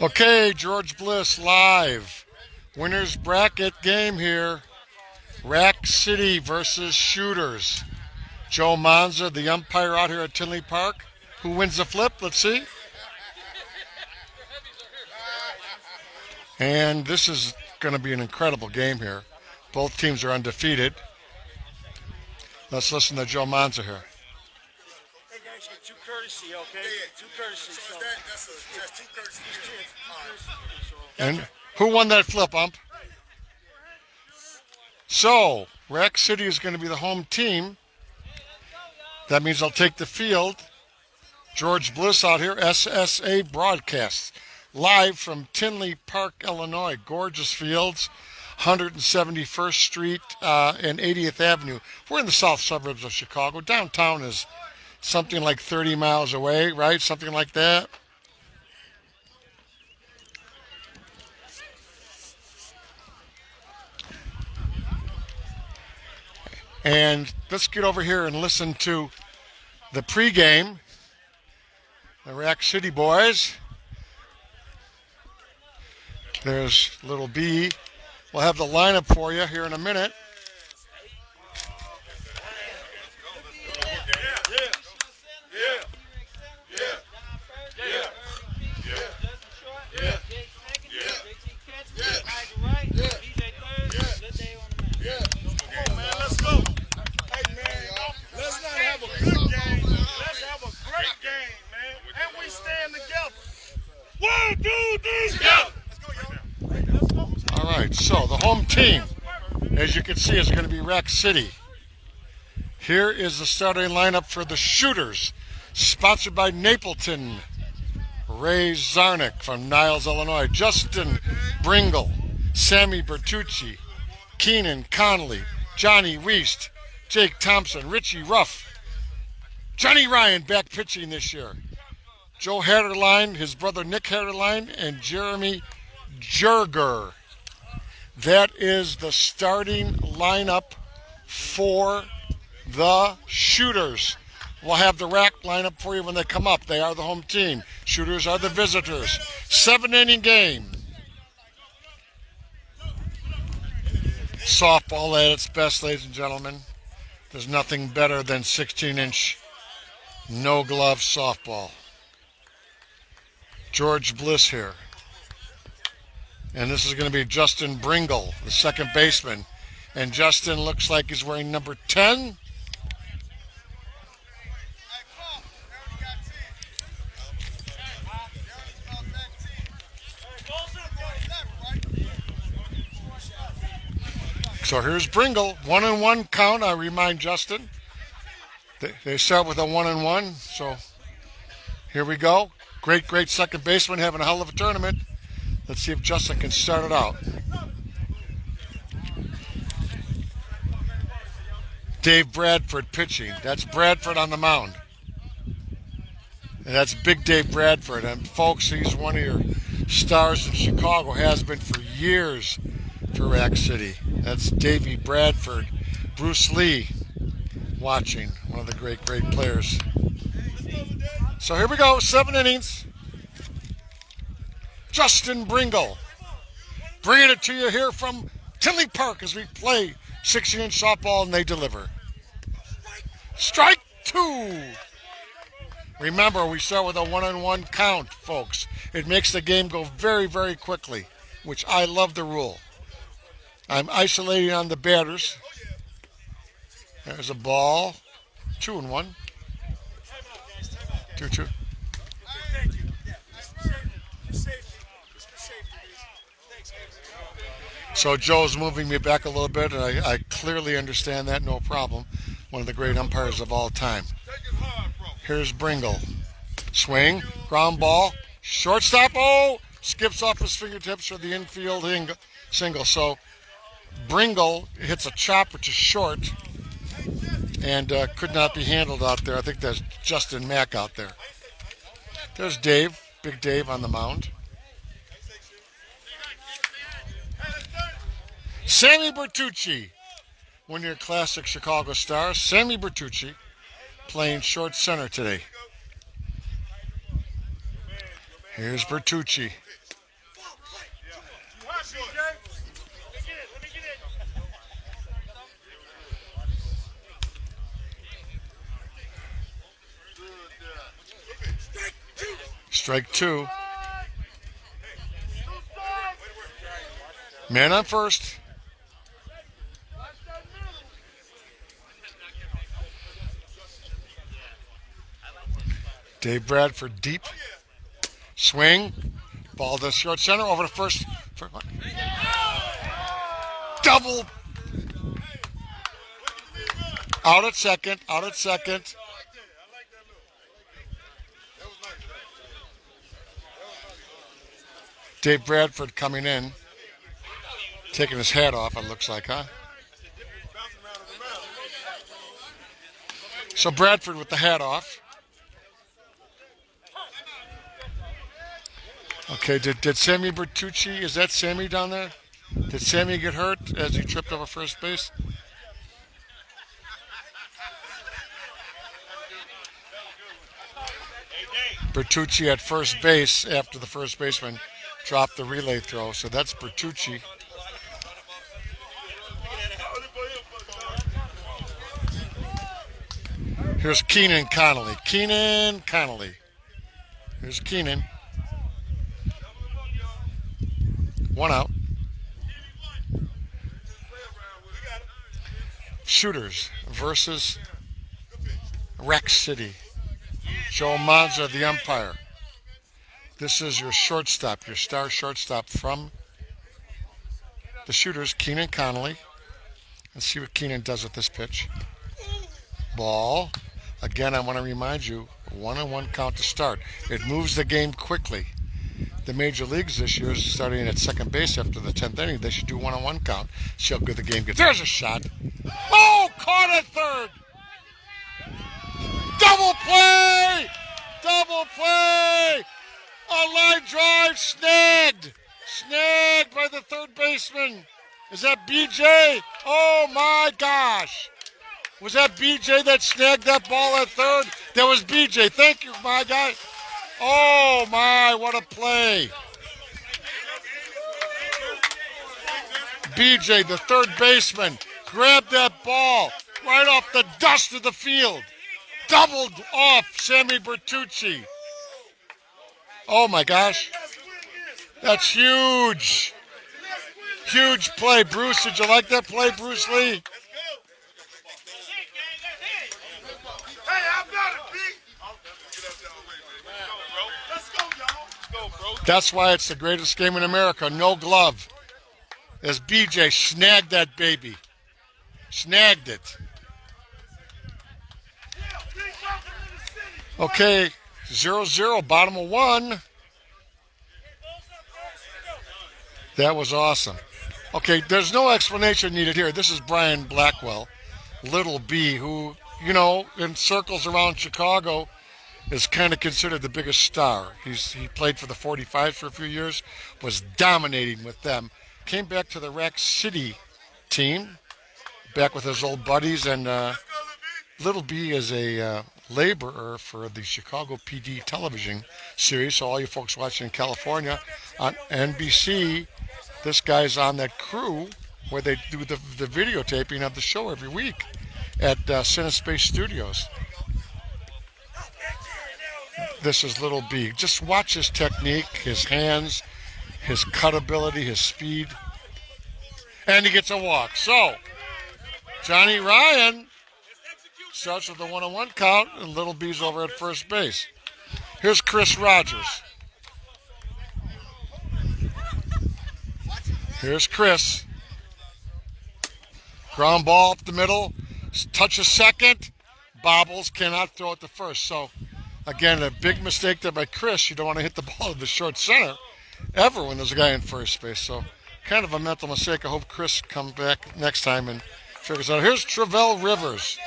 Okay, George Bliss live. Winners bracket game here. Rack City versus Shooters. Joe Monza, the umpire out here at Tinley Park. Who wins the flip? Let's see. And this is going to be an incredible game here. Both teams are undefeated. Let's listen to Joe Monza here. Hey guys, two courtesy, okay? Two courtesy. That's two courtesy. And who won that flip, ump? So, Rack City is going to be the home team. That means I'll take the field. George Bliss out here, SSA broadcasts. Live from Tinley Park, Illinois. Gorgeous fields, 171st Street and 80th Avenue. We're in the south suburbs of Chicago. Downtown is something like 30 miles away, right? Something like that. And let's get over here and listen to the pregame. The Rack City boys. There's little B. We'll have the lineup for you here in a minute. All right, so the home team, as you can see, is going to be Rack City. Here is the starting lineup for the Shooters, sponsored by Napleton. Ray Zarnick from Niles, Illinois. Justin Bringle, Sammy Bertucci, Keenan Connolly, Johnny Wiest, Jake Thompson, Richie Ruff, Johnny Ryan back pitching this year. Joe Hatterline, his brother Nick Hatterline, and Jeremy Jerger. That is the starting lineup for the Shooters. We'll have the Rack lineup for you when they come up. They are the home team. Shooters are the visitors. 7-inning game. Softball at its best, ladies and gentlemen. There's nothing better than 16-inch no-glove softball. George Bliss here. And this is going to be Justin Bringle, the second baseman. And Justin looks like he's wearing number 10. So here's Bringle, 1-1 count. I remind Justin. They start with a 1-1. So here we go. Great second baseman having a hell of a tournament. Let's see if Justin can start it out. Dave Bradford pitching. That's Bradford on the mound. And that's Big Dave Bradford. And folks, he's one of your stars in Chicago, has been for years for Rack City. That's Davey Bradford. Bruce Lee watching. One of the great players. So here we go, 7 innings. Justin Bringle bringing it to you here from Tinley Park as we play 16-inch softball and they deliver. Strike 2. Remember, we start with a 1-1 count, folks. It makes the game go very, very quickly, which I love the rule. I'm isolating on the batters. There's a ball. 2-1. 2-2. So Joe's moving me back a little bit, and I clearly understand that, no problem. One of the great umpires of all time. Here's Bringle. Swing, ground ball, shortstop, skips off his fingertips for the infield single. So Bringle hits a chopper to short and could not be handled out there. I think that's Justin Mack out there. There's Dave, Big Dave on the mound. Sammy Bertucci, one of your classic Chicago stars. Sammy Bertucci playing short center today. Here's Bertucci. Strike two. Man on first. Dave Bradford deep. Swing. Ball to short center. Over to first. Double. Out at second. Out at second. Dave Bradford coming in. Taking his hat off, it looks like, huh? So Bradford with the hat off. Okay, did Sammy Bertucci, is that Sammy down there? Did Sammy get hurt as he tripped over first base? Bertucci at first base after the first baseman dropped the relay throw, so that's Bertucci. Here's Keenan Connolly. Keenan Connolly. Here's Keenan. One out. Shooters versus Rec City. Joe Monza, the umpire. This is your shortstop, your star shortstop from the Shooters, Keenan Connolly. Let's see what Keenan does with this pitch. Ball. Again, I want to remind you, 1-1 count to start. It moves the game quickly. The major leagues this year is starting at second base after the 10th inning. They should do 1-1 count. See how good the game gets. There's a shot. Oh, caught at third. Double play! Double play! A line drive snagged. Snagged by the third baseman. Is that BJ? Oh my gosh. Was that BJ that snagged that ball at third? That was BJ. Thank you, my guy. Oh my, what a play. BJ, the third baseman, grabbed that ball right off the dust of the field. Doubled off Sammy Bertucci. Oh my gosh. That's huge. Huge play. Bruce, did you like that play, Bruce Lee? That's why it's the greatest game in America. No glove. As BJ snagged that baby. Snagged it. Okay, 0-0, bottom of one. That was awesome. Okay, there's no explanation needed here. This is Brian Blackwell, Little B, who, you know, in circles around Chicago is kind of considered the biggest star. He played for the 45s for a few years, was dominating with them. Came back to the Rec City team, back with his old buddies, and Little B is a laborer for the Chicago PD television series. So all you folks watching in California on NBC, this guy's on that crew where they do the videotaping of the show every week at Cinespace Studios. This is Little B. Just watch his technique, his hands, his cut ability, his speed. And he gets a walk. So, Johnny Ryan starts with a 1-1 count, and Little B's over at first base. Here's Chris Rogers. Here's Chris. Ground ball up the middle. Touch a second. Bobbles, cannot throw it to first. So, again, a big mistake there by Chris. You don't want to hit the ball to the short center ever when there's a guy in first base. So, kind of a mental mistake. I hope Chris comes back next time and figures out. Here's Travell Rivers.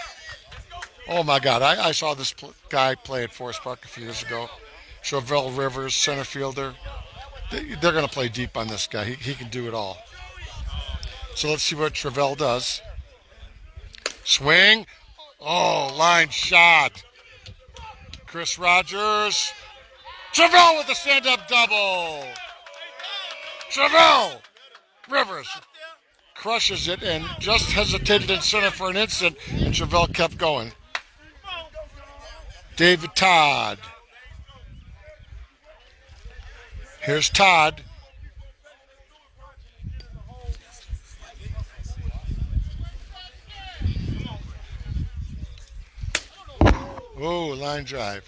Oh, my God. I saw this guy play at Forest Park a few years ago. Travell Rivers, center fielder. They're going to play deep on this guy. He can do it all. So let's see what Travell does. Swing. Oh, line shot. Chris Rogers. Travell with the stand-up double. Travell Rivers crushes it and just hesitated in center for an instant, and Travell kept going. David Todd. Here's Todd. Ooh, line drive.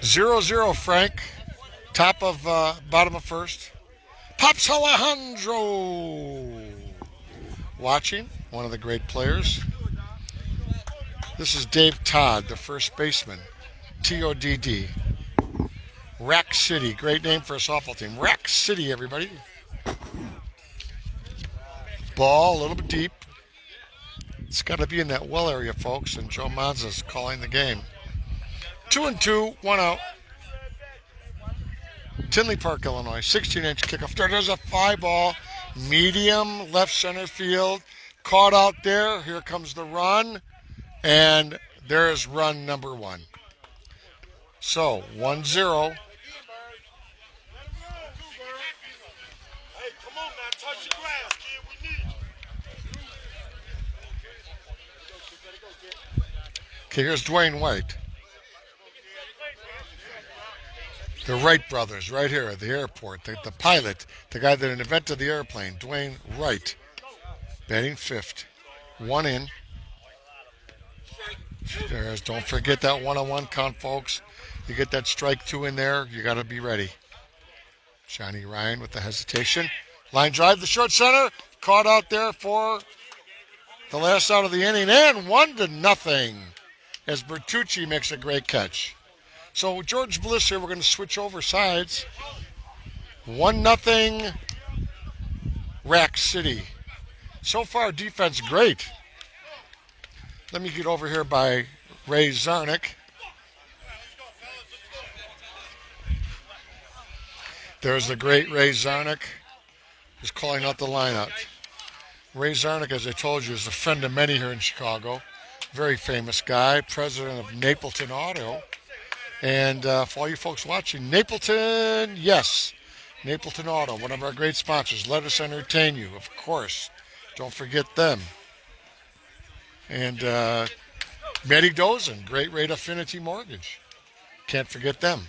Zero, Frank. Top of bottom of first. Pops Alejandro. Watching, one of the great players. This is Dave Todd, the first baseman. Todd. Rack City, great name for a softball team. Rack City, everybody. Ball a little bit deep. It's got to be in that well area, folks, and Joe Manza's calling the game. 2-2, 1 out. Tinley Park, Illinois, 16-inch kickoff. There's a fly ball, medium, left center field. Caught out there. Here comes the run. And there's run number 1. So, 1-0. Hey, come on now, touch the grass, kid. We need you. Okay, here's Dwayne White. The Wright brothers, right here at the airport. The pilot, the guy that invented the airplane, Dwayne Wright. Batting 5th. 1 in. Don't forget that one-on-one count, folks. You get that strike 2 in there, you got to be ready. Johnny Ryan with the hesitation. Line drive to short center. Caught out there for the last out of the inning. And 1-0 as Bertucci makes a great catch. So George Bliss here, we're going to switch over sides. 1-0 Rack City. So far, defense great. Let me get over here by Ray Zarnick. There's the great Ray Zarnick. He's calling out the lineup. Ray Zarnick, as I told you, is a friend of many here in Chicago. Very famous guy, president of Napleton Auto. And for all you folks watching, Napleton, yes, Napleton Auto, one of our great sponsors. Let us entertain you, of course. Don't forget them. And Matty Dosen, great rate Affinity Mortgage. Can't forget them.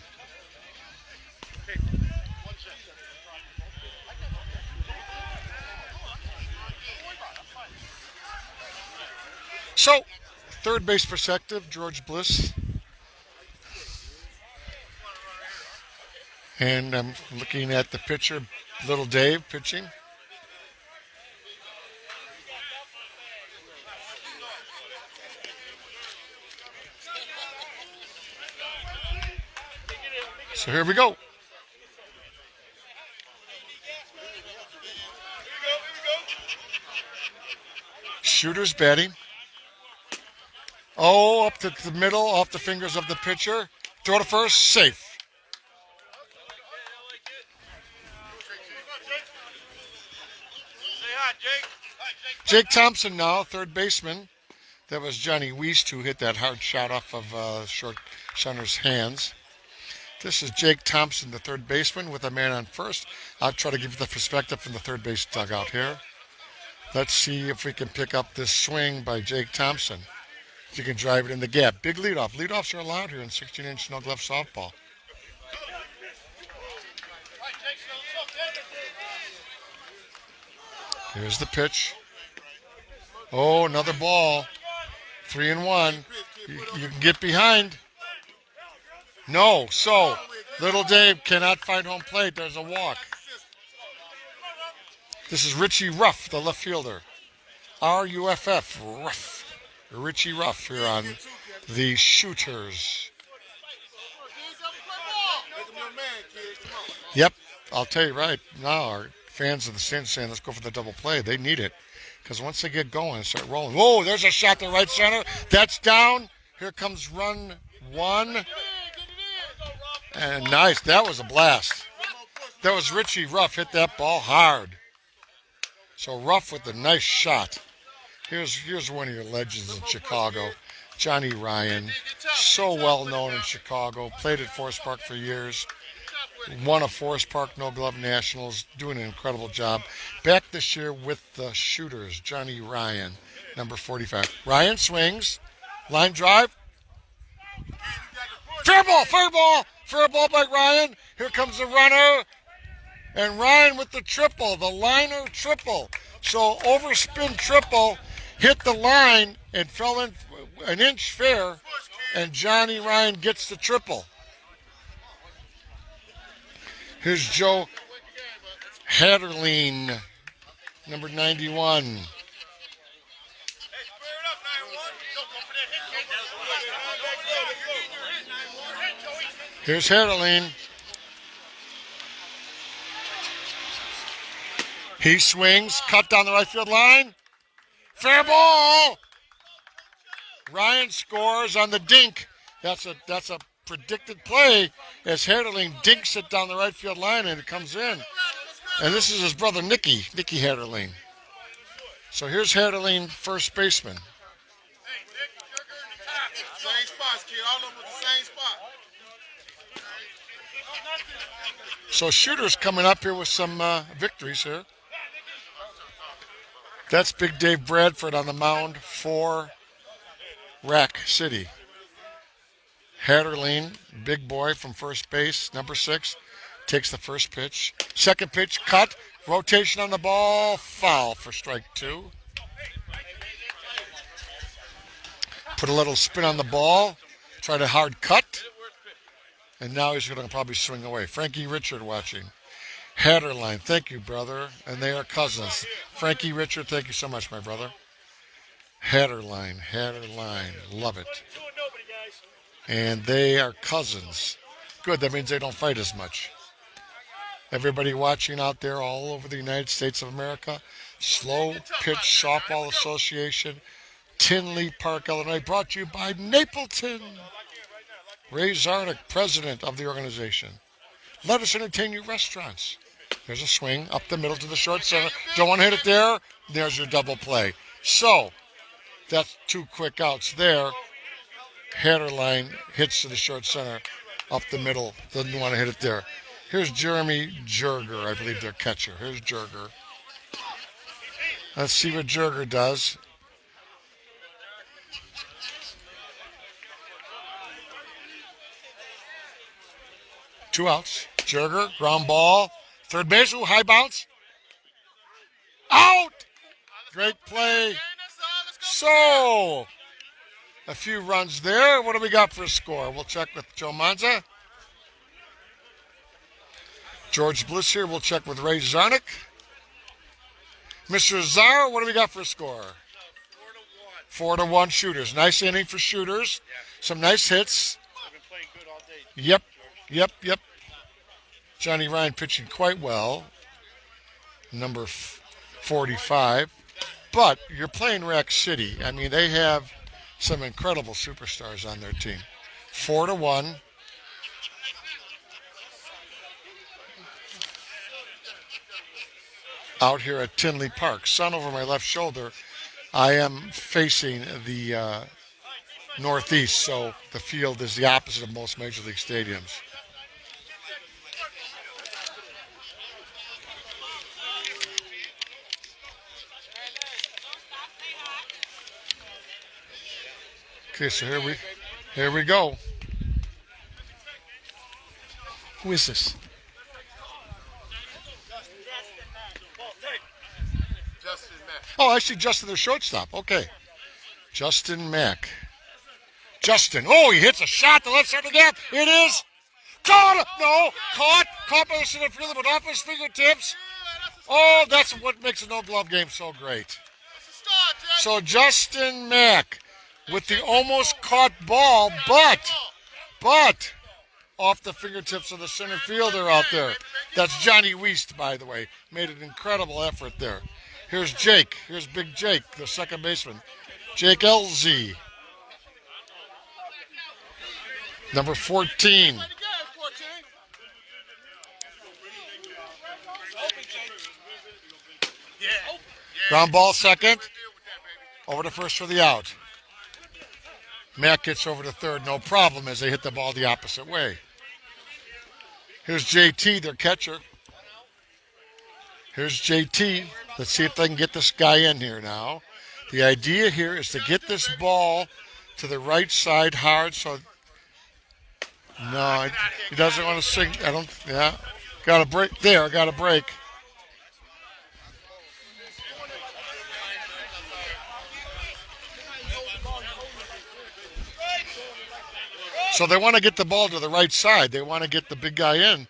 So, third base perspective, George Bliss. And I'm looking at the pitcher, Little Dave, pitching. So here we go. Shooter's batting. Oh, up to the middle, off the fingers of the pitcher. Throw to first, safe. Jake Thompson now, third baseman. That was Johnny Wiest who hit that hard shot off of short center's hands. This is Jake Thompson, the third baseman, with a man on first. I'll try to give you the perspective from the third base dugout here. Let's see if we can pick up this swing by Jake Thompson. If you can drive it in the gap. Big leadoff. Leadoffs are allowed here in 16-inch no-glove softball. Here's the pitch. Oh, another ball. 3-1. You can get behind. No, so Little Dave cannot find home plate. There's a walk. This is Richie Ruff, the left fielder. R-U-F-F, Ruff. Richie Ruff here on the Shooters. Yep, I'll tell you right now, our fans of the stands saying let's go for the double play. They need it because once they get going and start rolling. Whoa, there's a shot to right center. That's down. Here comes run 1. And nice. That was a blast. That was Richie Ruff. Hit that ball hard. So Ruff with a nice shot. Here's one of your legends in Chicago, Johnny Ryan. So well known in Chicago. Played at Forest Park for years. Won a Forest Park No Glove Nationals. Doing an incredible job. Back this year with the Shooters, Johnny Ryan, number 45. Ryan swings. Line drive. Fair ball, fair ball. Fair ball by Ryan. Here comes the runner. And Ryan with the triple, the liner triple. So overspin triple, hit the line and fell in an inch fair, and Johnny Ryan gets the triple. Here's Joe Hatterlein, number 91. Here's Hatterlein. He swings, cut down the right field line. Fair ball. Ryan scores on the dink. That's a predicted play as Hatterlein dinks it down the right field line and it comes in. And this is his brother Nicky Hatterlein. So here's Hatterlein, first baseman. Same spots, kid. All of them with the same spot. So Shooters coming up here with some victories here. That's Big Dave Bradford on the mound for Rack City. Hatterlein, big boy from first base, number 6, takes the first pitch. Second pitch, cut, rotation on the ball, foul for strike 2. Put a little spin on the ball, tried a hard cut, and now he's going to probably swing away. Frankie Richard watching. Hatterlein, thank you, brother. And they are cousins. Frankie Richard, thank you so much, my brother. Hatterlein, love it. And they are cousins. Good, that means they don't fight as much. Everybody watching out there all over the United States of America, Slow Pitch Softball Association, Tinley Park, Illinois, brought to you by Napleton. Ray Zarnick, president of the organization. Let us entertain you restaurants. There's a swing up the middle to the short center. Don't want to hit it there. There's your double play. So, that's 2 quick outs there. Hatterlein hits to the short center up the middle. Doesn't want to hit it there. Here's Jeremy Jerger, I believe their catcher. Here's Jerger. Let's see what Jerger does. Two outs. Jerger, ground ball. Third base, high bounce. Out! Great play. So, a few runs there. What do we got for a score? We'll check with Joe Manza. George Bliss here. We'll check with Ray Zarnick. Mr. Zar, what do we got for a score? 4-1 Shooters. Nice inning for Shooters. Some nice hits. I've been playing good all day. Yep. Johnny Ryan pitching quite well. Number 45. But you're playing Rack City. I mean, they have some incredible superstars on their team. 4-1. Out here at Tinley Park. Sun over my left shoulder. I am facing the northeast, so the field is the opposite of most Major League stadiums. Okay, so here we go. Who is this? Justin Mack. Oh, I see Justin, the shortstop. Okay. Justin Mack. Justin. Oh, he hits a shot to left center gap. It is caught. No, caught by the center fielder, but off his fingertips. Oh, that's what makes a no-glove game so great. So Justin Mack with the almost caught ball, but off the fingertips of the center fielder out there. That's Johnny Wiest, by the way. Made an incredible effort there. Here's Jake. Here's Big Jake, the second baseman. Jake LZ. Number 14. Ground ball second. Over to first for the out. Matt gets over to third, no problem, as they hit the ball the opposite way. Here's JT, their catcher. Here's JT. Let's see if they can get this guy in here now. The idea here is to get this ball to the right side hard. So, no, he doesn't want to swing. Got a break there. Got a break. So they want to get the ball to the right side. They want to get the big guy in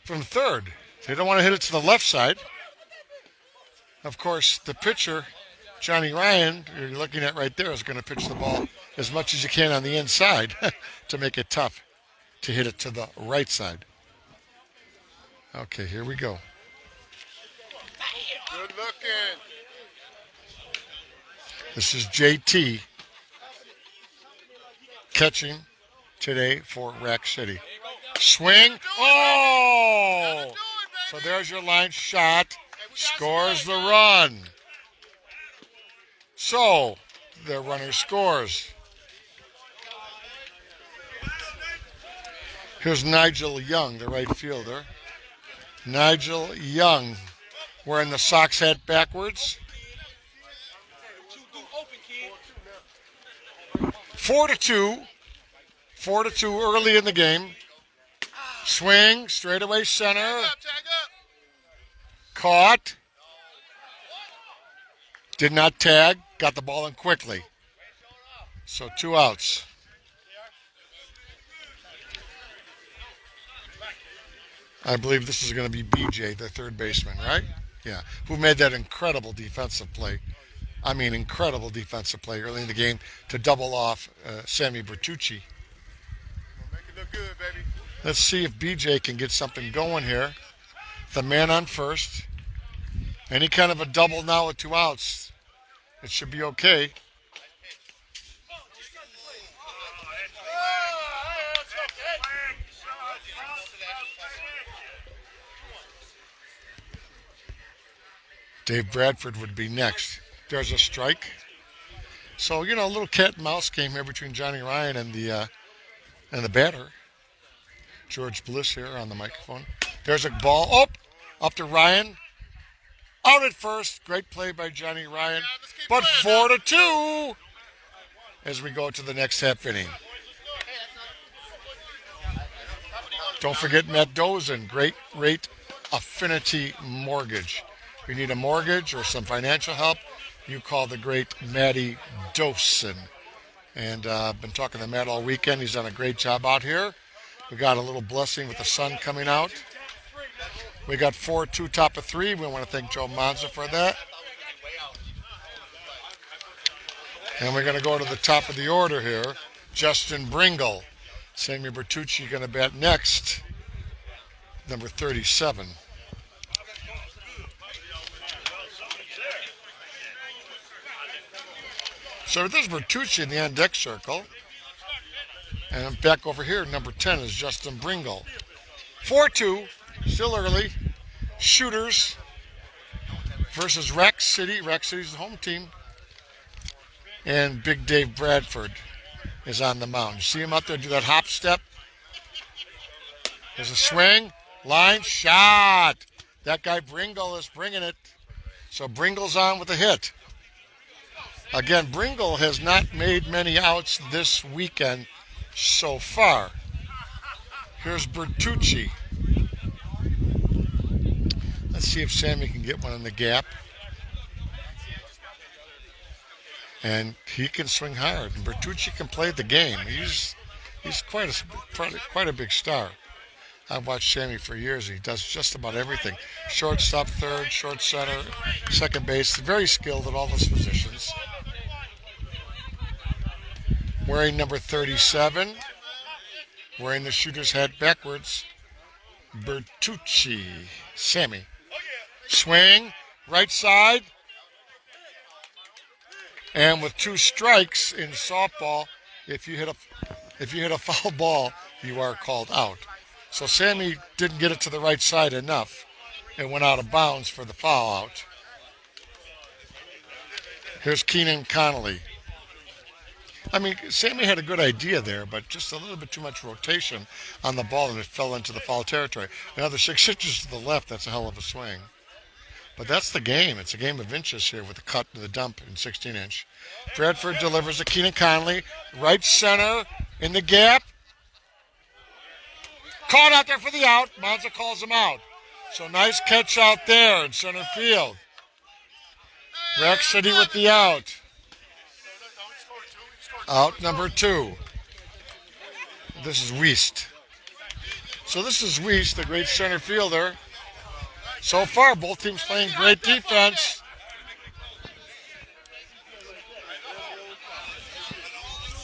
from third. They don't want to hit it to the left side. Of course, the pitcher, Johnny Ryan, you're looking at right there, is going to pitch the ball as much as you can on the inside to make it tough to hit it to the right side. Okay, here we go. Good looking. This is JT catching today for Rack City. Swing. Oh! So there's your line shot. Scores the run. So the runner scores. Here's Nigel Young, the right fielder. Nigel Young wearing the Sox hat backwards. 4-2. 4-2 early in the game. Swing, straightaway center. Tag up. Caught. Did not tag. Got the ball in quickly. So 2 outs. I believe this is going to be BJ, the third baseman, right? Yeah. Who made that incredible defensive play. I mean, incredible defensive play early in the game to double off Sammy Bertucci. Make it look good, baby. Let's see if BJ can get something going here. The man on first. Any kind of a double now with 2 outs. It should be okay. Dave Bradford would be next. There's a strike. So, a little cat and mouse game here between Johnny Ryan and the batter. George Bliss here on the microphone. There's a ball. Up to Ryan. Out at first. Great play by Johnny Ryan. But 4-2 as we go to the next half inning. Don't forget Matt Dosen. Great rate Affinity Mortgage. If you need a mortgage or some financial help, you call the great Matty Dosen. And I've been talking to Matt all weekend. He's done a great job out here. We got a little blessing with the sun coming out. We got 4-2 top of 3. We want to thank Joe Monza for that. And we're going to go to the top of the order here. Justin Bringle. Sammy Bertucci going to bat next. Number 37. So there's Bertucci in the on-deck circle. And back over here, number 10 is Justin Bringle. 4-2, still early. Shooters versus Rack City. Rack City's the home team. And Big Dave Bradford is on the mound. You see him out there do that hop step? There's a swing. Line shot. That guy Bringle is bringing it. So Bringle's on with a hit. Again, Bringle has not made many outs this weekend so far. Here's Bertucci. Let's see if Sammy can get one in the gap. And he can swing hard. And Bertucci can play the game. He's quite a big star. I've watched Sammy for years. He does just about everything. Shortstop, third, short center, second base. Very skilled at all those positions. Wearing number 37. Wearing the shooter's hat backwards. Bertucci. Sammy. Swing. Right side. And with 2 strikes in softball, if you hit a foul ball, you are called out. So Sammy didn't get it to the right side enough and went out of bounds for the foul out. Here's Keenan Connolly. I mean, Sammy had a good idea there, but just a little bit too much rotation on the ball, and it fell into the foul territory. Another 6 inches to the left, that's a hell of a swing. But that's the game. It's a game of inches here with the cut and the dump in 16-inch. Bradford delivers to Keenan Connolly. Right center in the gap. Caught out there for the out. Monza calls him out. So nice catch out there in center field. Rec City with the out. Out number 2. This is Wiest. So this is Wiest, the great center fielder. So far, both teams playing great defense.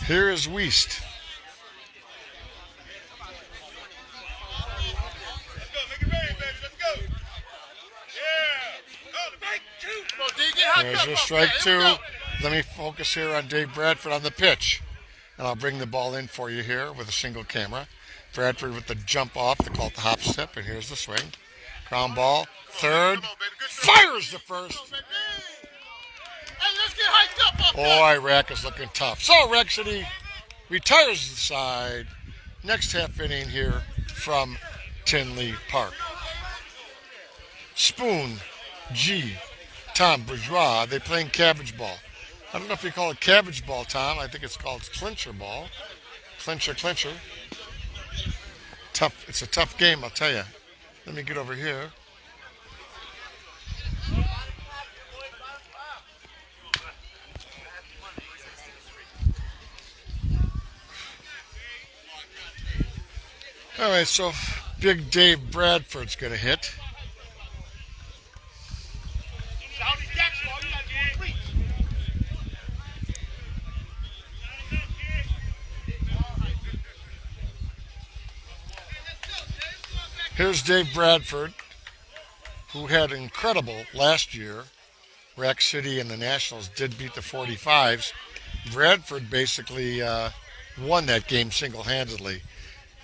Here is Wiest. There's your strike 2. Let me focus here on Dave Bradford on the pitch. And I'll bring the ball in for you here with a single camera. Bradford with the jump off, they call it the hop step, and here's the swing. Ground ball, third, fires the first. Boy, Rack is looking tough. So Rack City retires the side. Next half inning here from Tinley Park. Spoon, G, Tom, Bourgeois, they playing cabbage ball. I don't know if you call it cabbage ball, Tom. I think it's called clincher ball. Clincher. Tough. It's a tough game, I'll tell you. Let me get over here. All right, so Big Dave Bradford's going to hit. Here's Dave Bradford, who had incredible last year. Rack City and the Nationals did beat the 45s. Bradford basically won that game single-handedly.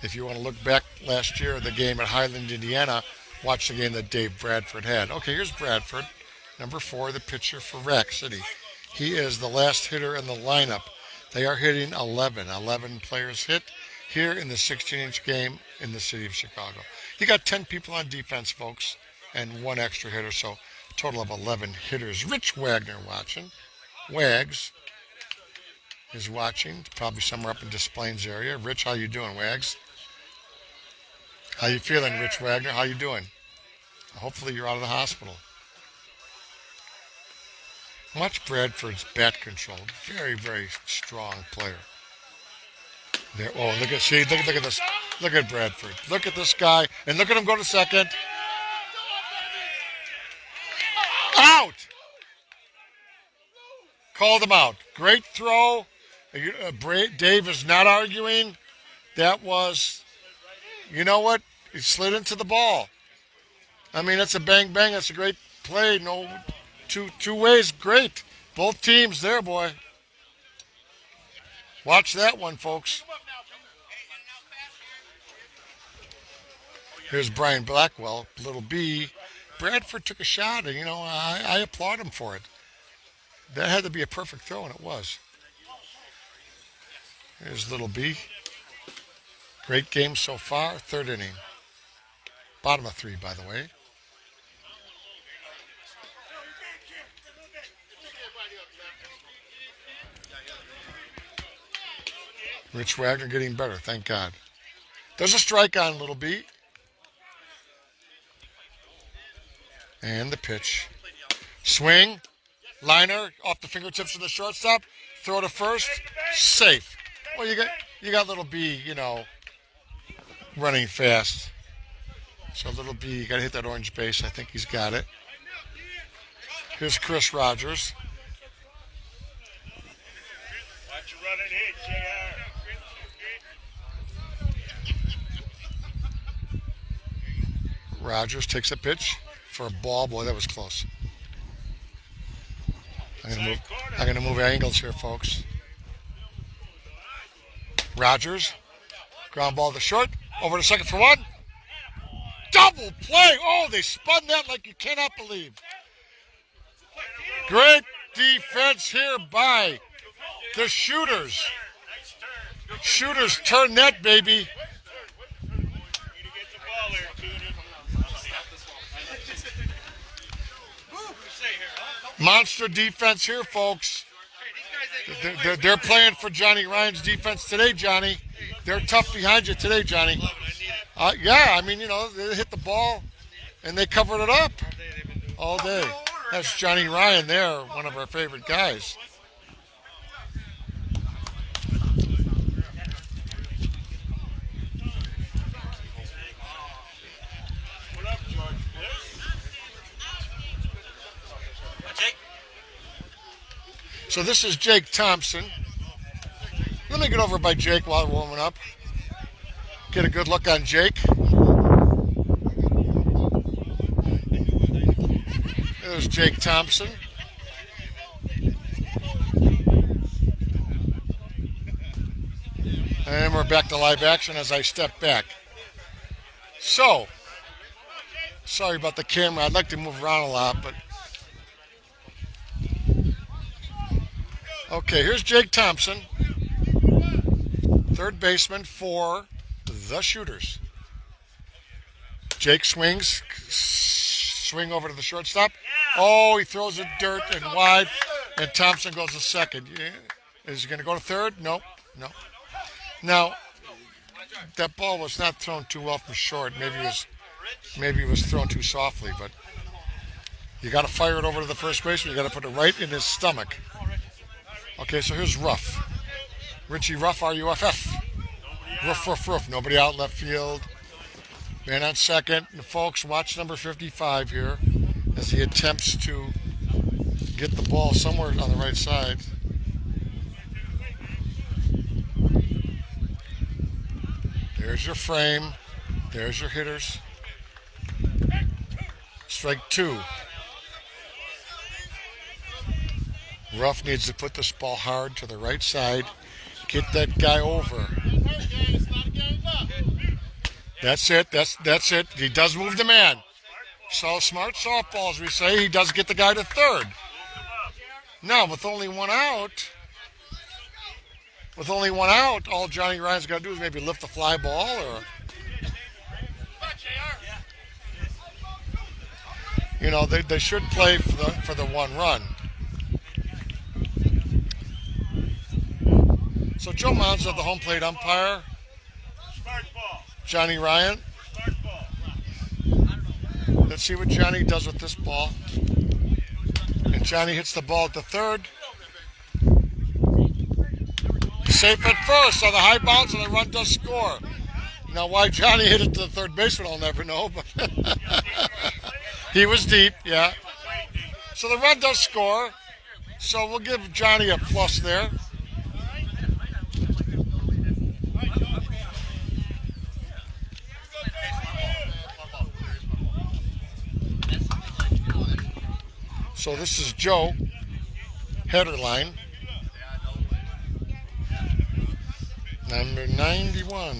If you want to look back last year, the game at Highland, Indiana, watch the game that Dave Bradford had. Okay, here's Bradford, number 4, the pitcher for Rack City. He is the last hitter in the lineup. They are hitting 11. 11 players hit here in the 16-inch game in the city of Chicago. You got 10 people on defense, folks, and 1 extra hitter, so a total of 11 hitters. Rich Wagner watching. Wags is watching, probably somewhere up in Des Plaines area. Rich, how you doing, Wags? How you feeling, Rich Wagner? How you doing? Hopefully you're out of the hospital. Watch Bradford's bat control. Very, very strong player. There. Oh, look at this. Look at Bradford. Look at this guy, and look at him go to second. Out. Called him out. Great throw. Dave is not arguing. That was, you know what? He slid into the ball. I mean, that's a bang bang. That's a great play. No, two ways. Great. Both teams there, boy. Watch that one, folks. Here's Brian Blackwell, little B. Bradford took a shot, and, I applaud him for it. That had to be a perfect throw, and it was. Here's little B. Great game so far, 3rd inning. Bottom of 3, by the way. Rich Wagner getting better, thank God. There's a strike on little B. And the pitch. Swing. Liner off the fingertips of the shortstop. Throw to first. Safe. Well, you got little B, running fast. So little B, you got to hit that orange base. I think he's got it. Here's Chris Rogers. Watch you run and hit, JR. Rogers takes a pitch for a ball. Boy, that was close. I'm going to move angles here, folks. Rogers. Ground ball to short. Over to second for 1. Double play. Oh, they spun that like you cannot believe. Great defense here by the Shooters. Shooters turn net, baby. Monster defense here, folks. They're playing for Johnny Ryan's defense today, Johnny. They're tough behind you today, Johnny. Yeah, I mean, you know, they hit the ball and they covered it up all day. That's Johnny Ryan there, one of our favorite guys. So this is Jake Thompson. Let me get over by Jake while we're warming up. Get a good look on Jake. There's Jake Thompson. And we're back to live action as I step back. So, sorry about the camera. I'd like to move around a lot, but... Okay, here's Jake Thompson, third baseman for the Shooters. Jake swings, swing over to the shortstop. Oh, he throws it dirt and wide, and Thompson goes to second. Is he going to go to third? No. Now, that ball was not thrown too well from short. Maybe it was thrown too softly, but you got to fire it over to the first baseman. You got to put it right in his stomach. Okay, so here's Ruff. Richie Ruff, R-U-F-F. Ruff. Nobody out left field. Man on second. And folks, watch number 55 here as he attempts to get the ball somewhere on the right side. There's your frame. There's your hitters. Strike two. Ruff needs to put this ball hard to the right side. Get that guy over. That's it. That's it. He does move the man. So smart softball, as we say. He does get the guy to third. Now, with only one out, all Johnny Ryan's got to do is maybe lift the fly ball or... You know, they should play for the one run. So Joe Monza, the home plate umpire. Johnny Ryan. Let's see what Johnny does with this ball. And Johnny hits the ball at the third. Safe at first on the high bounce, and the run does score. Now why Johnny hit it to the third baseman, I'll never know. But he was deep, yeah. So the run does score. So we'll give Johnny a plus there. So this is Joe, header line, number 91.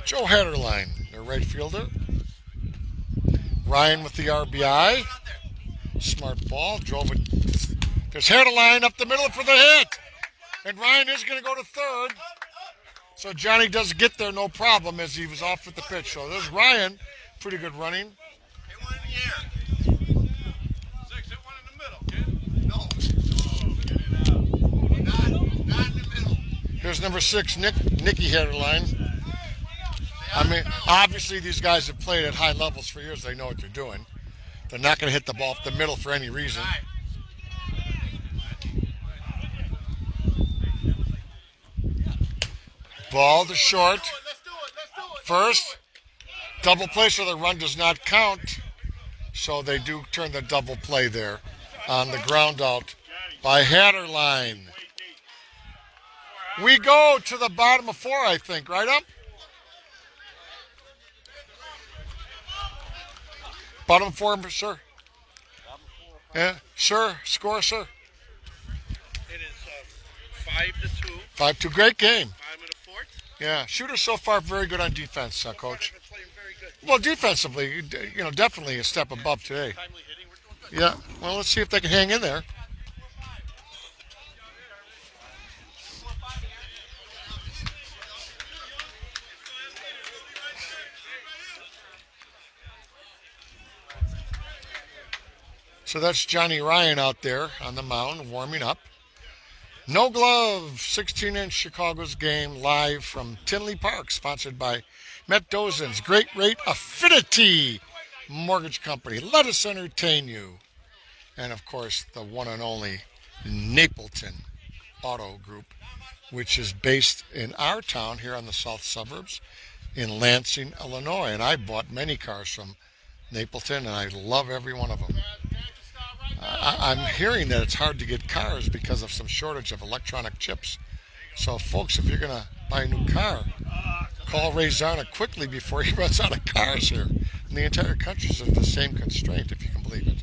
Joe header line, their right fielder. Ryan with the RBI. Smart ball, drove it. There's header line up the middle for the hit. And Ryan is going to go to third. So Johnny does get there no problem as he was off with the pitch. So there's Ryan, pretty good running. Hit one in the air. 6, hit one in the middle, kid. No. Not in the middle. Here's number 6, Nicky header line. I mean, obviously these guys have played at high levels for years. They know what they're doing. They're not going to hit the ball up the middle for any reason. Ball to short. First, double play, so the run does not count. So they do turn the double play there on the ground out by header line. We go to the bottom of 4, I think, right up? Bottom 4, sir. Yeah, sir. Score, sir. It is 5-2. 5-2. Great game. 5 and a fourth. Yeah, Shooters so far very good on defense, Coach. Well, defensively, definitely a step above today. Yeah. Well, let's see if they can hang in there. So that's Johnny Ryan out there on the mound warming up. No Glove, 16-inch Chicago's game live from Tinley Park, sponsored by Dosen's Great Rate Affinity Mortgage Company. Let us entertain you. And, of course, the one and only Napleton Auto Group, which is based in our town here on the south suburbs in Lansing, Illinois. And I bought many cars from Napleton, and I love every one of them. I'm hearing that it's hard to get cars because of some shortage of electronic chips. So, folks, if you're going to buy a new car, call Ray Zarna quickly before he runs out of cars here. And the entire country's in the same constraint, if you can believe it.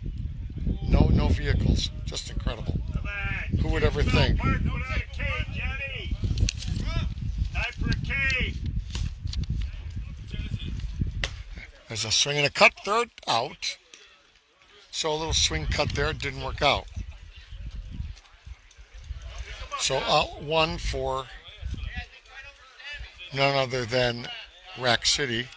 No vehicles. Just incredible. Who would ever think? There's a swing and a cut, third out. So a little swing cut there, didn't work out. So out one for none other than Rack City.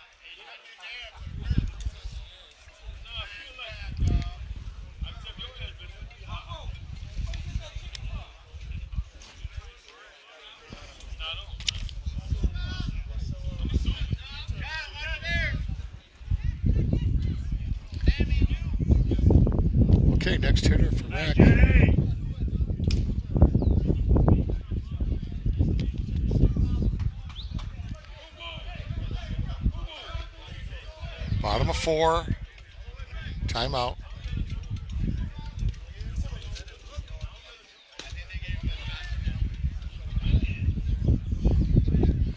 Okay, next hitter for Rack. Bottom of 4. Timeout.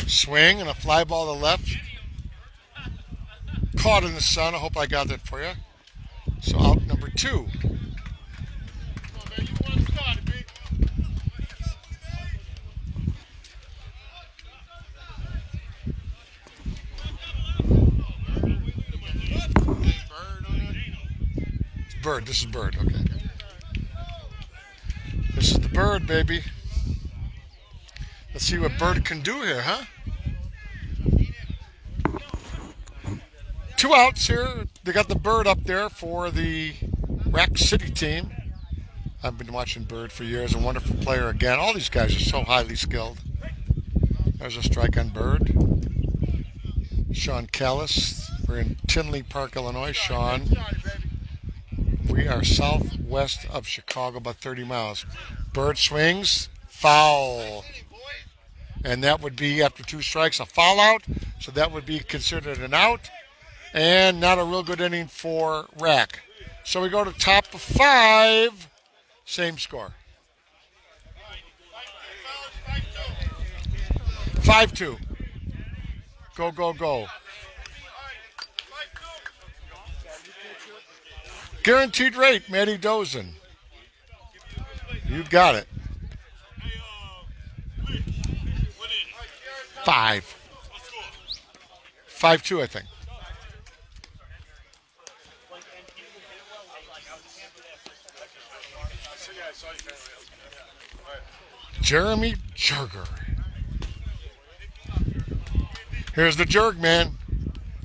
Swing and a fly ball to left. Caught in the sun. I hope I got that for you. So out number 2. Bird. This is Bird. Okay. This is the Bird, baby. Let's see what Bird can do here, huh? 2 outs here. They got the Bird up there for the Rack City team. I've been watching Bird for years. A wonderful player again. All these guys are so highly skilled. There's a strike on Bird. Sean Callis. We're in Tinley Park, Illinois. Sean. We are southwest of Chicago, about 30 miles. Bird swings. Foul. And that would be, after 2 strikes, a foul out. So that would be considered an out. And not a real good inning for Rack. So we go to top of 5. Same score. 5-2. Go, go, go. Guaranteed rate, Matty Dosen. You got it. 5. 5-2, I think. Jeremy Jerger. Here's the Jerg, man.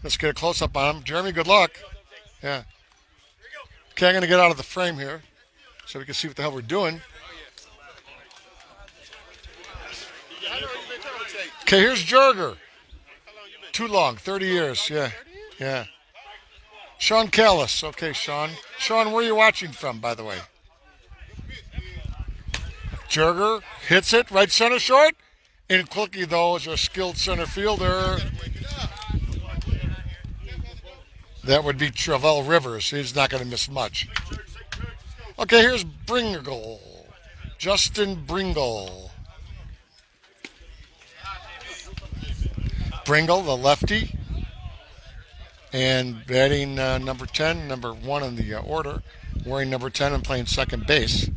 Let's get a close-up on him. Jeremy, good luck. Yeah. Okay, I'm going to get out of the frame here so we can see what the hell we're doing. Okay, here's Jerger. Too long, 30 years, yeah. Sean Callis. Okay, Sean. Sean, where are you watching from, by the way? Jerger hits it, right center short. In quickly, though, is a skilled center fielder. That would be Travell Rivers. He's not going to miss much. Okay, here's Bringle. Justin Bringle. Bringle, the lefty. And batting number 10, number 1 in the order. Wearing number 10 and playing second base.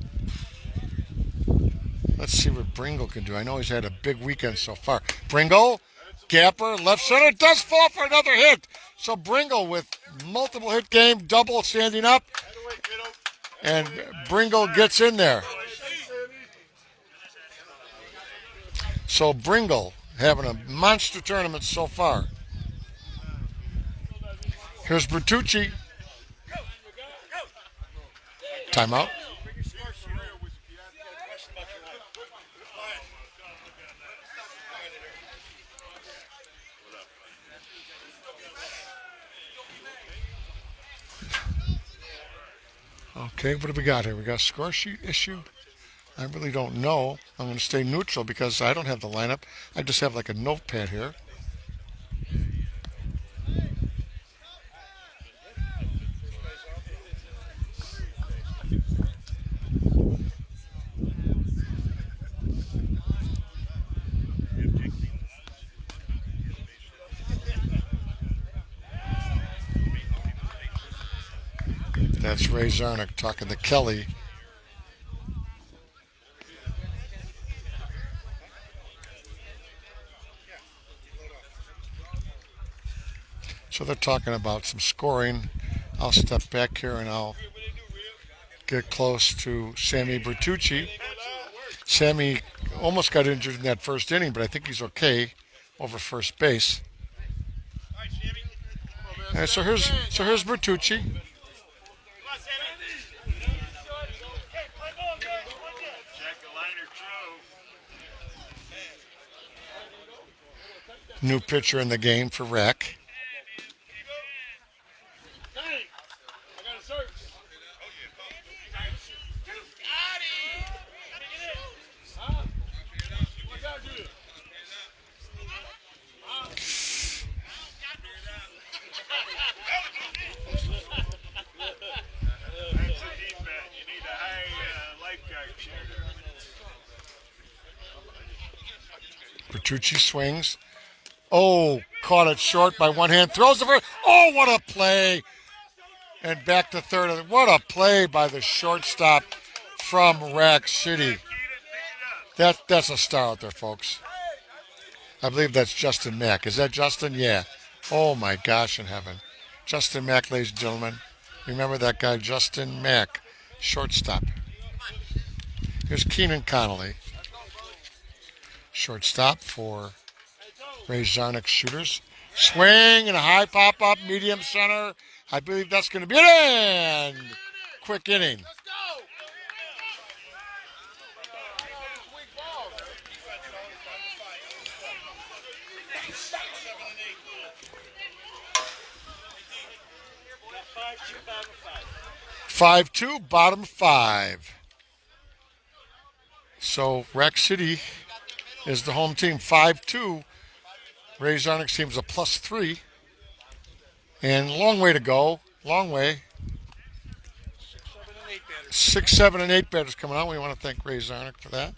Let's see what Bringle can do. I know he's had a big weekend so far. Bringle, gapper, left center, does fall for another hit. So Bringle with multiple hit game, double standing up, and Bringle gets in there. So Bringle having a monster tournament so far. Here's Bertucci. Timeout. Okay, what do we got here? We got a score sheet issue. I really don't know. I'm going to stay neutral because I don't have the lineup. I just have like a notepad here. That's Ray Zarnick talking to Kelly. So they're talking about some scoring. I'll step back here and I'll get close to Sammy Bertucci. Sammy almost got injured in that first inning, but I think he's okay over first base. And so here's Bertucci. New pitcher in the game for Rec. Bertucci swings. Oh, caught it short by one hand. Throws the first. Oh, what a play. And back to third. What a play by the shortstop from Rack City. That's a star out there, folks. I believe that's Justin Mack. Is that Justin? Yeah. Oh, my gosh in heaven. Justin Mack, ladies and gentlemen. Remember that guy, Justin Mack, shortstop. Here's Keenan Connolly. Shortstop for Ray Zarnick Shooters. Swing and a high pop-up, medium center. I believe that's going to be it. And quick inning. 5-2, bottom 5. So Rack City is the home team, 5-2. Ray Zarnick's team is a +3. And long way to go. Long way. 6, 7, and 8 batters coming out. We want to thank Ray Zarnick for that.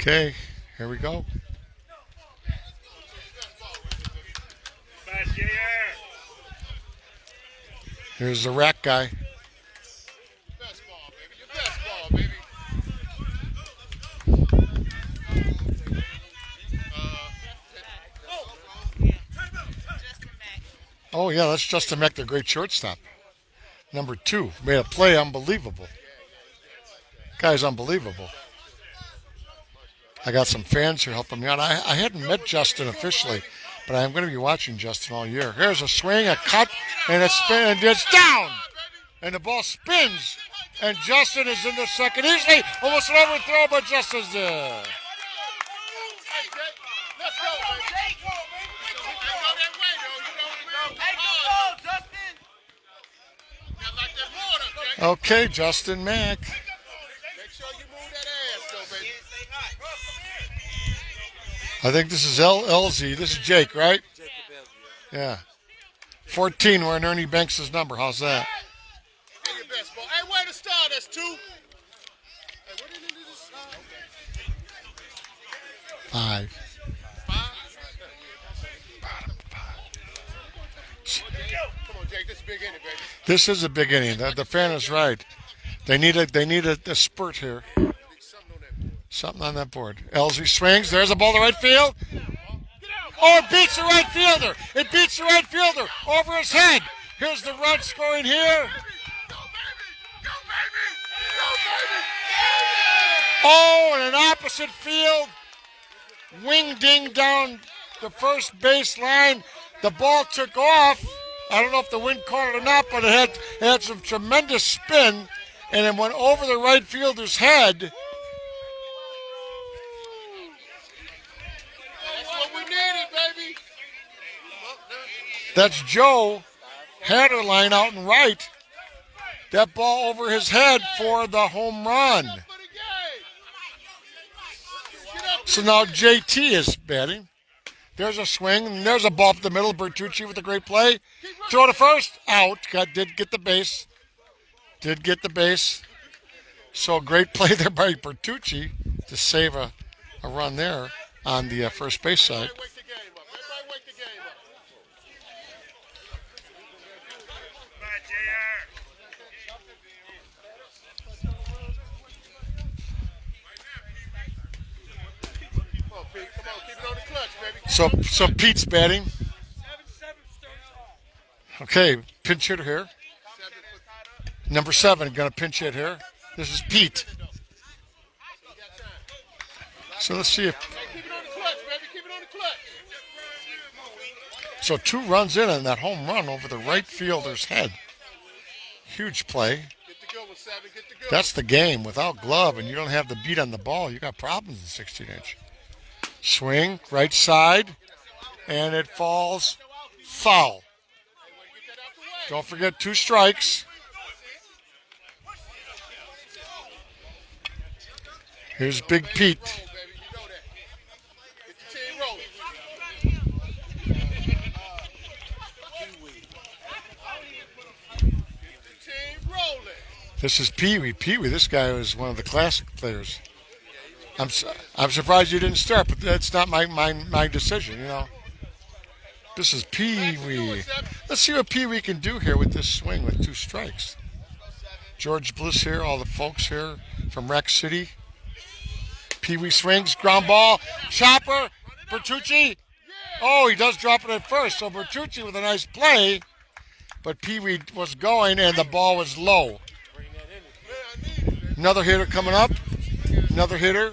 Okay, here we go. Here's the Rack guy. Oh, yeah, that's Justin Mack, the great shortstop. Number 2. Made a play unbelievable. Guy's unbelievable. I got some fans here helping me out. I hadn't met Justin officially, but I'm going to be watching Justin all year. Here's a swing, a cut, and a spin, and it's down. And the ball spins, and Justin is in the second. Easily, almost an overthrow, but Justin's there. Okay, Justin Mack. I think this is LZ. This is Jake, right? Yeah. 14 wearing Ernie Banks' number. How's that? Hey, your best ball. Hey, where to start? That's 2. Hey, what did it do this? 5. 5? Come on, Jake. This is a big inning, baby. This is a big inning. The fan is right. They need a spurt here. Something on that board. LZ swings. There's a ball to right field. Oh, it beats the right fielder. It beats the right fielder over his head. Here's the run scoring here. Oh, in an opposite field. Wing ding down the first base line. The ball took off. I don't know if the wind caught it or not, but it had some tremendous spin, and it went over the right fielder's head. That's what we needed, baby. That's Joe Hatterline out and right. That ball over his head for the home run. So now JT is batting. There's a swing, and there's a ball up the middle. Bertucci with a great play. Throw to first. Out. Did get the base. Did get the base. So great play there by Bertucci to save a run there on the first base side. So Pete's batting. Okay, pinch hitter here. Number 7 going to pinch hit here. This is Pete. So let's see if. So 2 runs in on that home run over the right fielder's head. Huge play. That's the game. Without glove and you don't have the beat on the ball, you got problems in 16-inch. Swing, right side, and it falls foul. Don't forget 2 strikes. Here's Big Pete. This is Pee Wee. Pee Wee, this guy was one of the classic players. I'm surprised you didn't start, but that's not my decision, you know. This is Pee Wee. Let's see what Pee Wee can do here with this swing with 2 strikes. George Bliss here, all the folks here from Rec City. Pee Wee swings, ground ball, chopper, Bertucci. Oh, he does drop it at first, so Bertucci with a nice play, but Pee Wee was going and the ball was low. Another hitter coming up. Another hitter.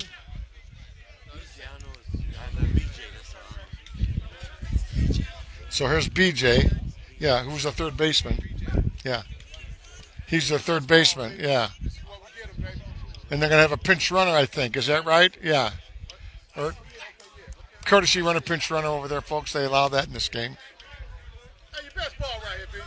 So here's BJ. Yeah, who's the third baseman. Yeah. He's the third baseman. Yeah. And they're going to have a pinch runner, I think. Is that right? Yeah. Or courtesy runner, pinch runner over there, folks. They allow that in this game. Hey, your best ball right here, B.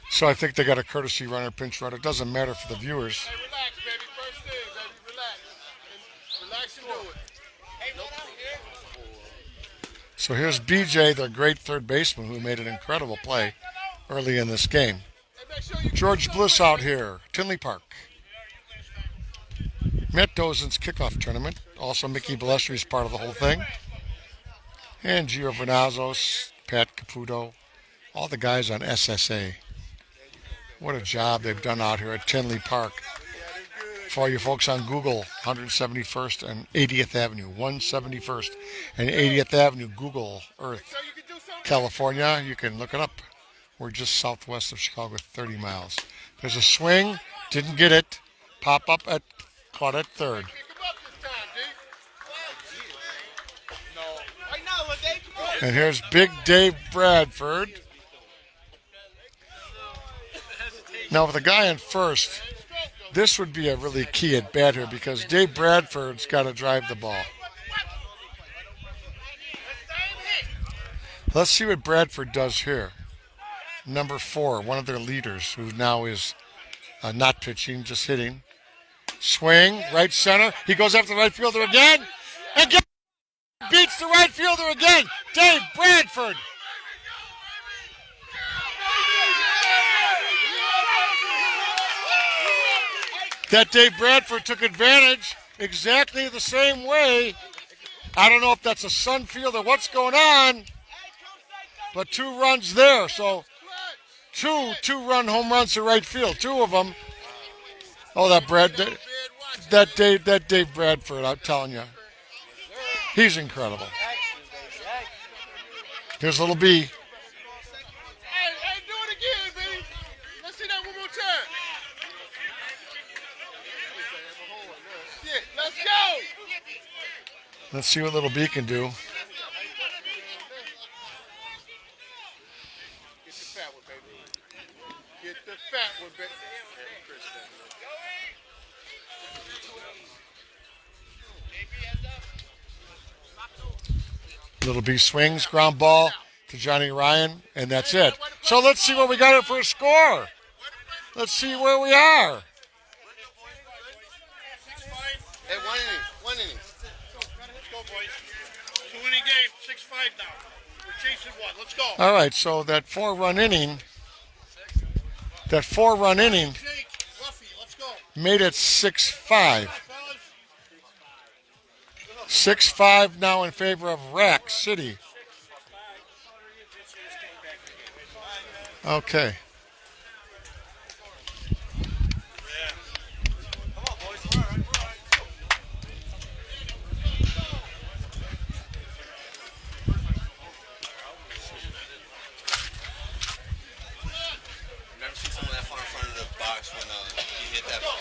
So I think they got a courtesy runner, pinch runner. It doesn't matter for the viewers. Hey, relax, baby. First thing, baby. Relax. Relax and do it. Hey, no here. So here's BJ, their great third baseman, who made an incredible play early in this game. George Bliss out here, Tinley Park. Matt Dosen's kickoff tournament. Also Mickey Ballestri's part of the whole thing. And Gio Vernazos, Pat Caputo, all the guys on SSA. What a job they've done out here at Tinley Park. For all you folks on Google, 171st and 80th Avenue, 171st and 80th Avenue, Google Earth, California. You can look it up. We're just southwest of Chicago, 30 miles. There's a swing, didn't get it. Pop up at, caught at third. And here's Big Dave Bradford. Now with a guy in first, this would be a really key at bat here because Dave Bradford's got to drive the ball. Let's see what Bradford does here. Number 4, one of their leaders, who now is not pitching, just hitting. Swing, right center. He goes after the right fielder again. Again, beats the right fielder again. Dave Bradford. That Dave Bradford took advantage exactly the same way. I don't know if that's a sun field or what's going on, but 2 runs there. So two-run home runs to right field, 2 of them. Oh, that Dave Bradford, I'm telling you, he's incredible. Here's little B. Hey, do it again, baby. Let's see that one more time. Yeah, let's go. Let's see what little B can do. Get the fat one, baby. Get the fat one, baby. Little B swings, ground ball to Johnny Ryan, and that's it. So let's see what we got for a score. Let's see where we are. Hey, one inning. Let's go, boys. 2-inning game, 6-5 now. We're chasing one. Let's go. All right, so that 4-run inning, Jake, Ruffy, let's go. made it 6-5. 6-5 now in favor of Rack City. Okay. Never seen someone that far in front of the box when he hit that ball.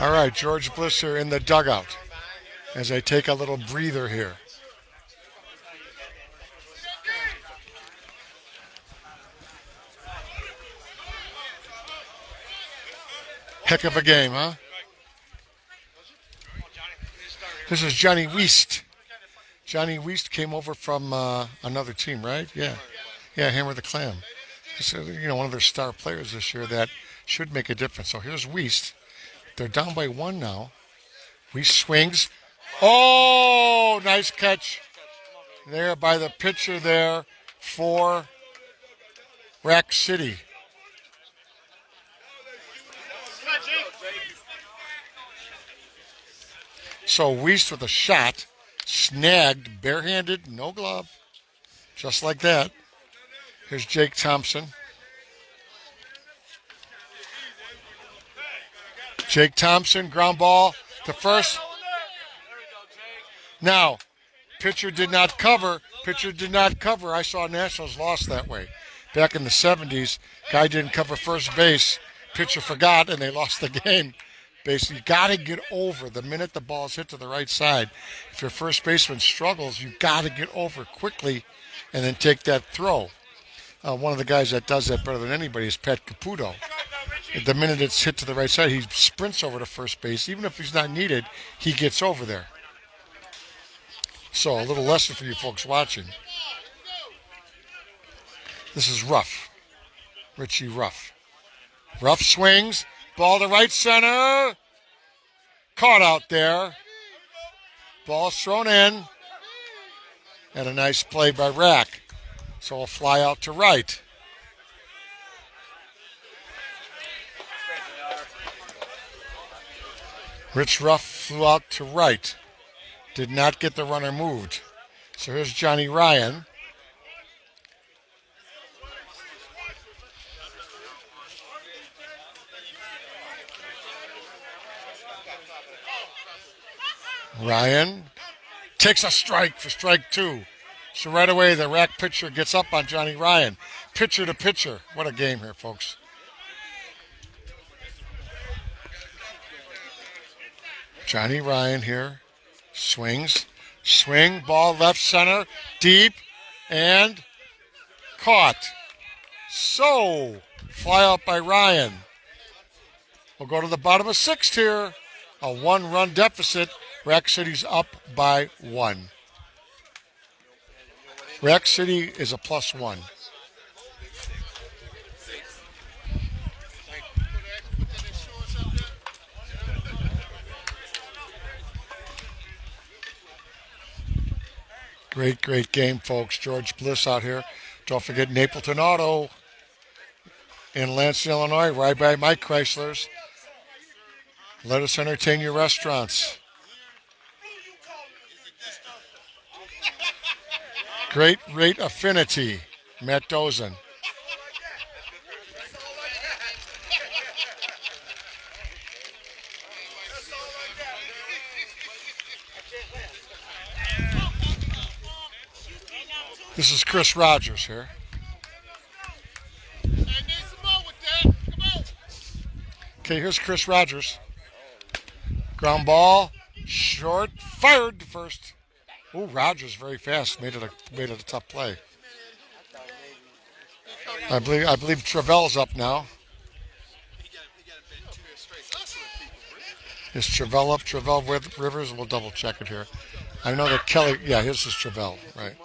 All right, George Blisser in the dugout as I take a little breather here. Heck of a game, huh? This is Johnny Wiest. Johnny Wiest came over from another team, right? Yeah. Yeah, Hammer the Clam. So, one of their star players this year that should make a difference. So here's Wiest. They're down by 1 now. Wiest swings. Oh, nice catch there by the pitcher there for Rack City. So Wiest with a shot, snagged, barehanded, no glove, just like that. Here's Jake Thompson. Jake Thompson, ground ball to first. Now, pitcher did not cover. I saw Nationals lost that way. Back in the 70s, guy didn't cover first base. Pitcher forgot, and they lost the game. Basically, you got to get over the minute the ball's hit to the right side. If your first baseman struggles, you got to get over quickly and then take that throw. One of the guys that does that better than anybody is Pat Caputo. The minute it's hit to the right side, he sprints over to first base. Even if he's not needed, he gets over there. So, a little lesson for you folks watching. This is Ruff. Richie Ruff. Ruff swings. Ball to right center. Caught out there. Ball's thrown in. And a nice play by Rack. So a fly out to right. Rich Ruff flew out to right. Did not get the runner moved. So here's Johnny Ryan. Ryan takes a strike for strike 2. So right away the Rack pitcher gets up on Johnny Ryan. Pitcher to pitcher. What a game here, folks. Johnny Ryan here. Swings. Swing. Ball left center. Deep. And caught. So, fly out by Ryan. We'll go to the bottom of sixth here. A one-run deficit. Rack City's up by 1. Rack City is a +1. Great game, folks. George Bliss out here. Don't forget Napleton Auto in Lansing, Illinois, right by Mike Chrysler's. Let us entertain your restaurants. Great rate Affinity, Matt Dosen. This is Chris Rogers here. Okay, here's Chris Rogers. Ground ball, short, fired to first. Ooh, Rogers very fast, made it a tough play. I believe Travell's up now. Is Travell up? Travell Rivers? We'll double check it here. I know that Kelly. Yeah, his is Travell, right?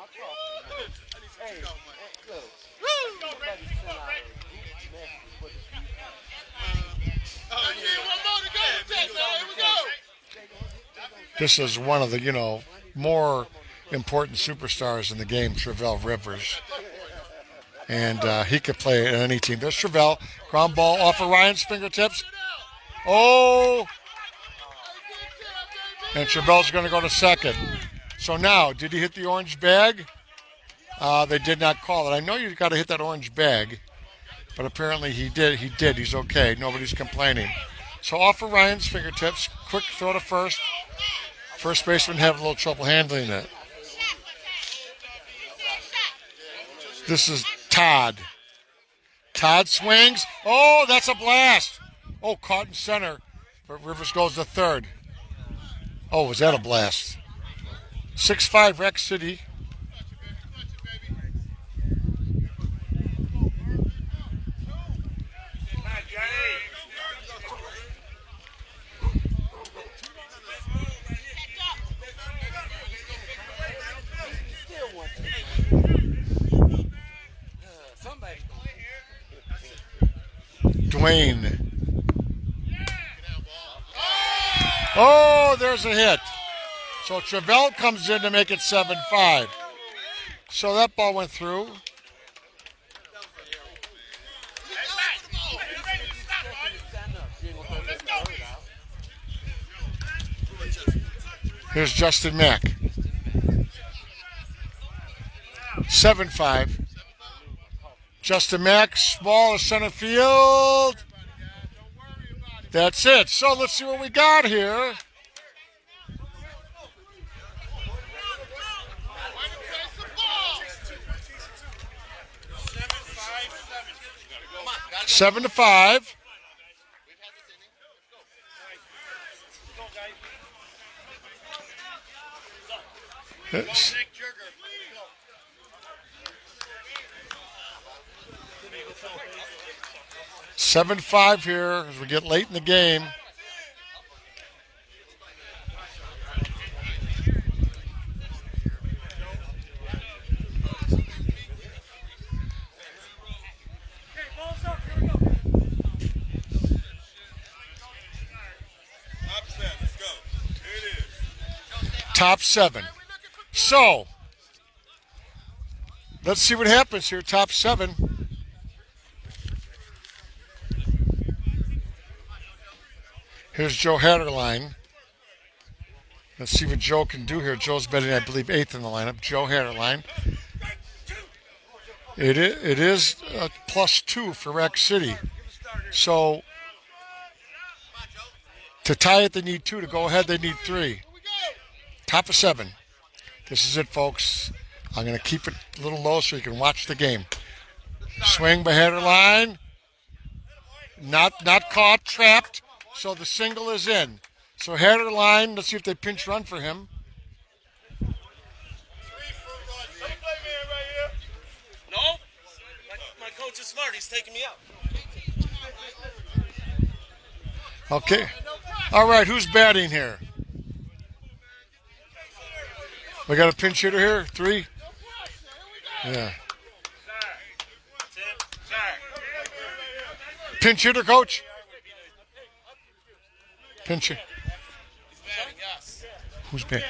This is one of the, more important superstars in the game, Travell Rivers. And he could play at any team. There's Travell. Ground ball off of Ryan's fingertips. Oh! And Travell's going to go to second. So now, did he hit the orange bag? They did not call it. I know you've got to hit that orange bag. But apparently he did. He's okay. Nobody's complaining. So off of Ryan's fingertips. Quick throw to first. First baseman having a little trouble handling it. This is Todd. Todd swings. Oh, that's a blast. Oh, caught in center. But Rivers goes to third. Oh, was that a blast? 6-5 Rack City. Dwayne. Oh, there's a hit. So Travell comes in to make it 7-5. So that ball went through. Here's Justin Mack. 7-5. Justin Mack, small as center field. That's it. So let's see what we got here. Seven to 5. Yes. 7-5 here as we get late in the game. Top 7. So, let's see what happens here. Top 7. Here's Joe Hatterline. Let's see what Joe can do here. Joe's betting, I believe, 8th in the lineup. Joe Hatterline. It is a +2 for Rack City. So, to tie it, they need 2. To go ahead, they need 3. Top of 7. This is it, folks. I'm going to keep it a little low so you can watch the game. Swing by Hatterline. Not caught, trapped. So the single is in. So head of the line. Let's see if they pinch run for him. Nope. My coach is smart. He's taking me out. Okay. All right, who's batting here? We got a pinch hitter here. 3. Yeah. Pinch hitter, coach. Pinch hitter. Yes. Who's batting?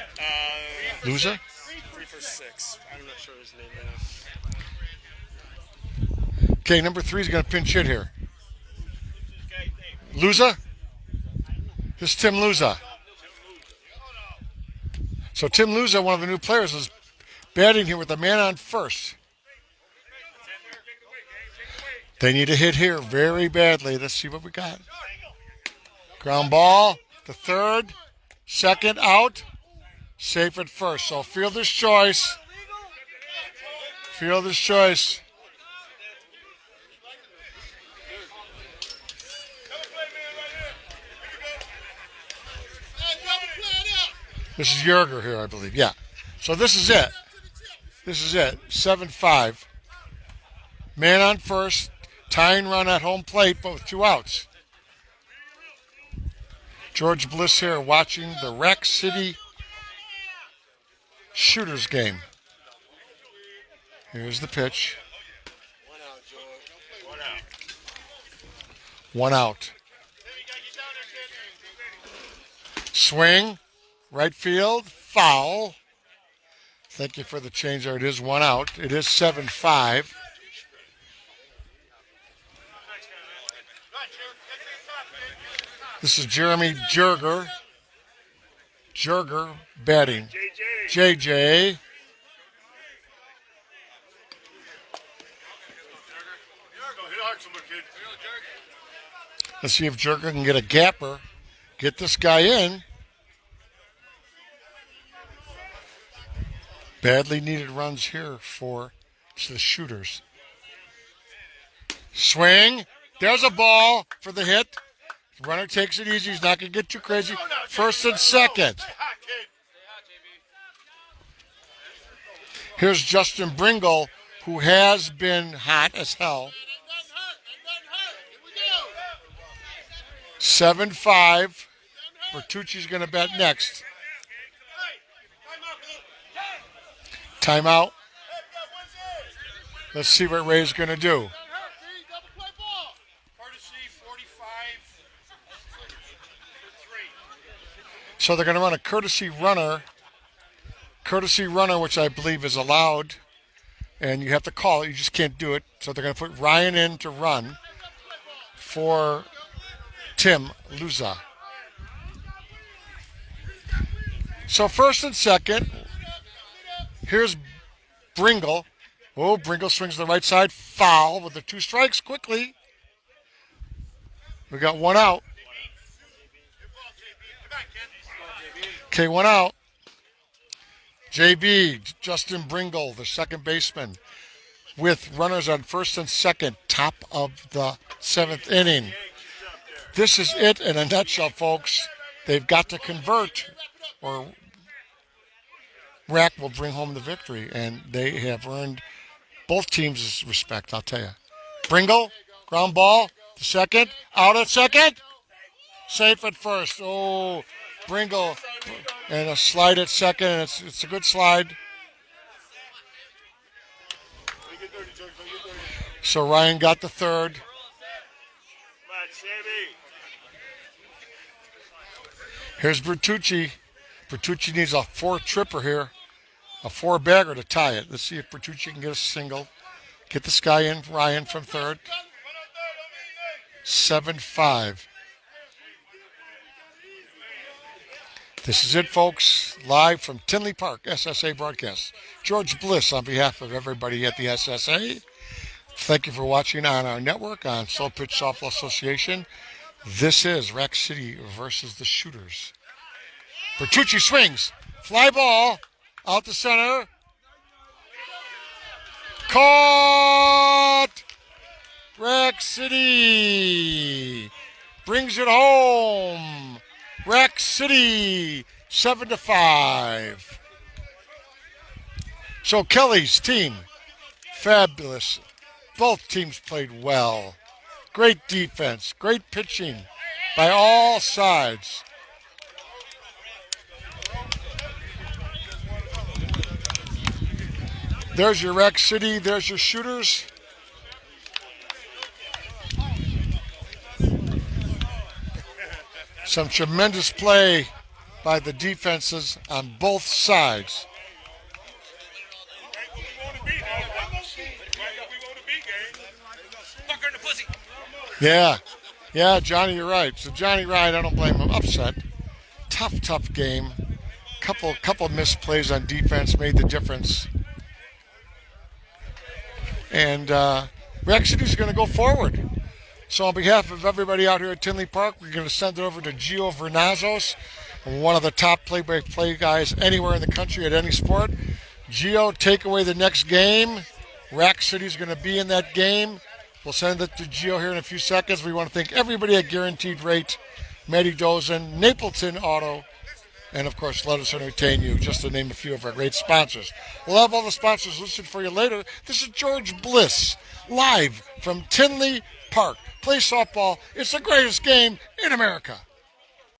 Loser? 3 for 6. I'm not sure his name is. Okay, number 3 is going to pinch hit here. Luza? This is Tim Luza. So Tim Luza, one of the new players, is batting here with a man on first. They need a hit here very badly. Let's see what we got. Ground ball, the third, second out, safe at first. So fielder's choice. Fielder's choice. This is Yerger here, I believe. Yeah. So this is it. This is it. 7-5. Man on first. Tying run at home plate, but with 2 outs. George Bliss here watching the Rack City Shooters game. Here's the pitch. 1 out. Swing. Right field. Foul. Thank you for the change there. It is 1 out. It is 7-5. This is Jeremy Jerger. Jerger batting. JJ. Let's see if Jerger can get a gapper. Get this guy in. Badly needed runs here for the Shooters. Swing. There's a ball for the hit. Runner takes it easy. He's not going to get too crazy. First and second. Here's Justin Bringle, who has been hot as hell. 7-5. Bertucci's going to bat next. Timeout. Let's see what Ray's going to do. So they're going to run a courtesy runner, which I believe is allowed, and you have to call it. You just can't do it. So they're going to put Ryan in to run for Tim Luza. So first and second, here's Bringle. Oh, Bringle swings to the right side. Foul with the 2 strikes quickly. We got 1 out. Okay, 1 out. JB, Justin Bringle, the second baseman, with runners on first and second, top of the 7th inning. This is it in a nutshell, folks. They've got to convert, or Rack will bring home the victory, and they have earned both teams' respect, I'll tell you. Bringle, ground ball, to second, out at second, safe at first. Oh, Bringle, and a slide at second, and it's a good slide. So Ryan got the third. Here's Bertucci. Bertucci needs a 4-tripper here, a 4-bagger to tie it. Let's see if Bertucci can get a single. Get this guy in, Ryan, from third. 7-5. This is it, folks. Live from Tinley Park, SSA broadcast. George Bliss on behalf of everybody at the SSA. Thank you for watching on our network on Slow Pitch Softball Association. This is Rack City versus the Shooters. Bertucci swings. Fly ball. Out the center. Caught! Rack City brings it home. Rack City 7-5. So Kelly's team, fabulous. Both teams played well. Great defense, great pitching by all sides. There's your Rack City, there's your shooters. Some tremendous play by the defenses on both sides. Yeah, Johnny, you're right. So Johnny Ryan, I don't blame him. Upset. Tough game. Couple missed plays on defense made the difference. And Rack City's going to go forward. So on behalf of everybody out here at Tinley Park, we're going to send it over to Gio Vernazos, one of the top play-by-play guys anywhere in the country at any sport. Gio, take away the next game. Rack City's going to be in that game. We'll send it to Gio here in a few seconds. We want to thank everybody at Guaranteed Rate, Matty Dosen, Napleton Auto, and of course, Let Us Entertain You, just to name a few of our great sponsors. We'll have all the sponsors listed for you later. This is George Bliss, live from Tinley Park. Play softball. It's the greatest game in America.